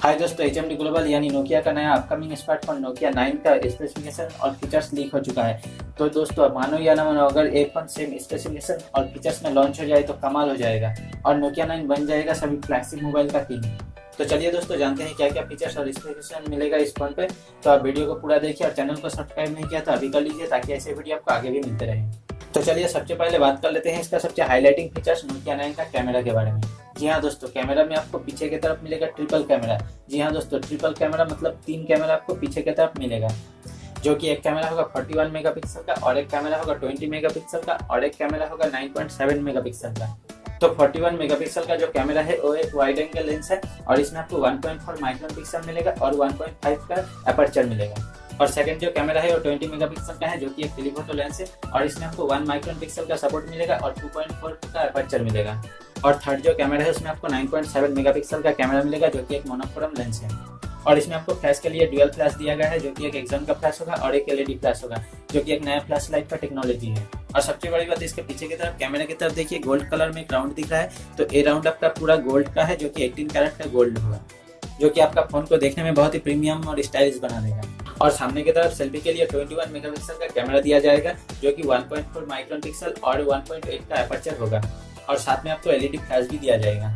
हाय दोस्तों, H global यानी Nokia का नया अपकमिंग स्मार्टफोन नोकिया 9 का स्पेसिफिकेशन और फीचर्स लीक हो चुका है। तो दोस्तों मानो या ना मानो, अगर एक फोन सेम स्पेसिफिकेशन और फीचर्स में लॉन्च हो जाए तो कमाल हो जाएगा और नोकिया 9 बन जाएगा सभी फ्लैगशिप मोबाइल का किंग। तो चलिए दोस्तों, जानते हैं क्या क्या फीचर्स और स्पेसिफिकेशन मिलेगा इस फोन पे। तो आप वीडियो को पूरा देखिए और चैनल को सब्सक्राइब नहीं किया तो अभी कर लीजिए, ताकि ऐसे वीडियो आपको आगे भी मिलते रहे। तो चलिए सबसे पहले बात कर लेते हैं इसका सबसे हाईलाइटिंग फीचर्स नोकिया 9 का कैमरा के बारे में। जी हाँ दोस्तों, कैमरा में आपको पीछे की तरफ मिलेगा ट्रिपल कैमरा। जी हाँ दोस्तों, ट्रिपल कैमरा मतलब 3 कैमरा आपको पीछे की तरफ मिलेगा, जो कि एक कैमरा होगा 41 मेगापिक्सल का, और एक कैमरा होगा 20 मेगापिक्सल का, और एक कैमरा होगा 9.7 मेगापिक्सल का। तो 41 मेगापिक्सल का जो कैमरा है वो एक वाइड एंगल लेंस है, और इसमें आपको 1.4 माइक्रोन पिक्सल मिलेगा और 1.5 का अपर्चर मिलेगा। और सेकंड जो कैमरा है वो 20 मेगापिक्सल का है, जो कि एक टेलीफोटो लेंस है, और इसमें आपको 1 माइक्रोन पिक्सल का सपोर्ट मिलेगा और 2.4 का अपर्चर मिलेगा। और थर्ड जो कैमरा है उसमें आपको 9.7 मेगापिक्सल का कैमरा मिलेगा, जो कि एक मोनोक्रोम लेंस है। और इसमें आपको फ्लैश के लिए ड्यूअल फ्लैश दिया गया है, जो कि एक एक्सॉन का फ्लैश होगा और एक एलईडी फ्लैश होगा, जो कि एक नया फ्लैश लाइट का टेक्नोलॉजी है। और सबसे बड़ी बात, इसके पीछे की तरफ कैमरा की तरफ देखिए, गोल्ड कलर में एक राउंड दिख रहा है। तो ये राउंड आपका पूरा गोल्ड का है, जो कि 18 कैरेट का गोल्ड होगा, जो कि आपका फोन को देखने में बहुत ही प्रीमियम और स्टाइलिश बना देगा। और सामने की तरफ सेल्फी के लिए 21 मेगापिक्सल का कैमरा दिया जाएगा, जो कि 1.4 माइक्रोन पिक्सल और 1.8 का अपर्चर होगा। और साथ में आपको एलईडी फ्लैश भी दिया जाएगा।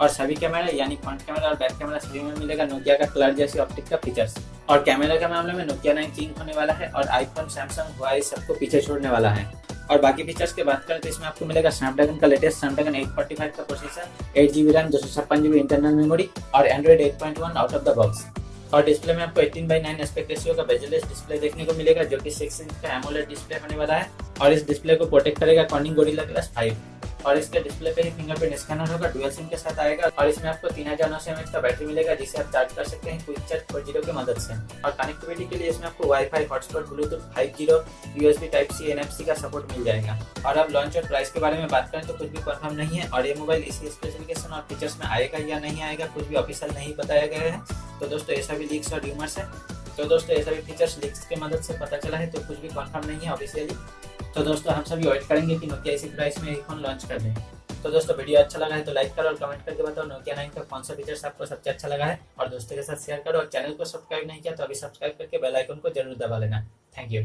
और सभी कैमरा यानी फ्रंट कैमरा और बैक कैमरा सभी में मिलेगा नोकिया का कलर जैसी ऑप्टिक का फीचर्स। और कैमरा के मामले में नोकिया 9 किंग होने वाला है, और आईफोन, सैमसंग, हुआई सबको पीछे छोड़ने वाला है। और बाकी फीचर्स की बात करें तो इसमें आपको मिलेगा स्नैपड्रैगन का लेटेस्ट स्नैपड्रैगन 845 का processor, 8GB RAM, 256GB internal memory और Android 8.1 out of the box. और डिस्प्ले में आपको 18:9 एस्पेक्ट रेशियो का बेजलेस डिस्प्ले देखने को मिलेगा, जो कि 6 इंच का एमोलेड डिस्प्ले होने वाला है। और इस डिस्प्ले को प्रोटेक्ट करेगा कॉर्निंग गोरिल्ला ग्लास 5। और इसके डिस्प्ले पे ही फिंगरप्रिंट स्कैनर होगा, डुअल सिम के साथ आएगा। और इसमें आपको 3900 mAh का बैटरी मिलेगा, जिसे आप चार्ज कर सकते हैं क्विक चार्ज 4.0 की मदद से। और कनेक्टिविटी के लिए इसमें आपको wifi, hotspot, Bluetooth 5.0, USB Type-C, NFC का सपोर्ट मिल जाएगा। और अब लॉन्च और प्राइस के बारे में बात करें तो कुछ भी कंफर्म नहीं है, और ये मोबाइल इसी स्पेसिफिकेशन और फीचर्स में आएगा या नहीं आएगा कुछ भी ऑफिशियल नहीं बताया गया है। तो दोस्तों ये सभी लीक्स और र्यूमर्स है। तो दोस्तों ये सभी फीचर्स लीक्स की मदद से पता चला है, तो कुछ भी कंफर्म नहीं है ऑफिशियली। तो दोस्तों हम सभी वेट करेंगे कि नोकिया इसी प्राइस में फोन लॉन्च कर दें। तो दोस्तों वीडियो अच्छा लगा है तो लाइक करो और कमेंट करके बताओ नोकिया 9 का कौन सा फीचर्स आपको सबसे अच्छा लगा है, और दोस्तों के साथ शेयर करो। और चैनल को सब्सक्राइब नहीं किया तो अभी सब्सक्राइब करके बेल आइकन को जरूर दबा लेना। Thank you.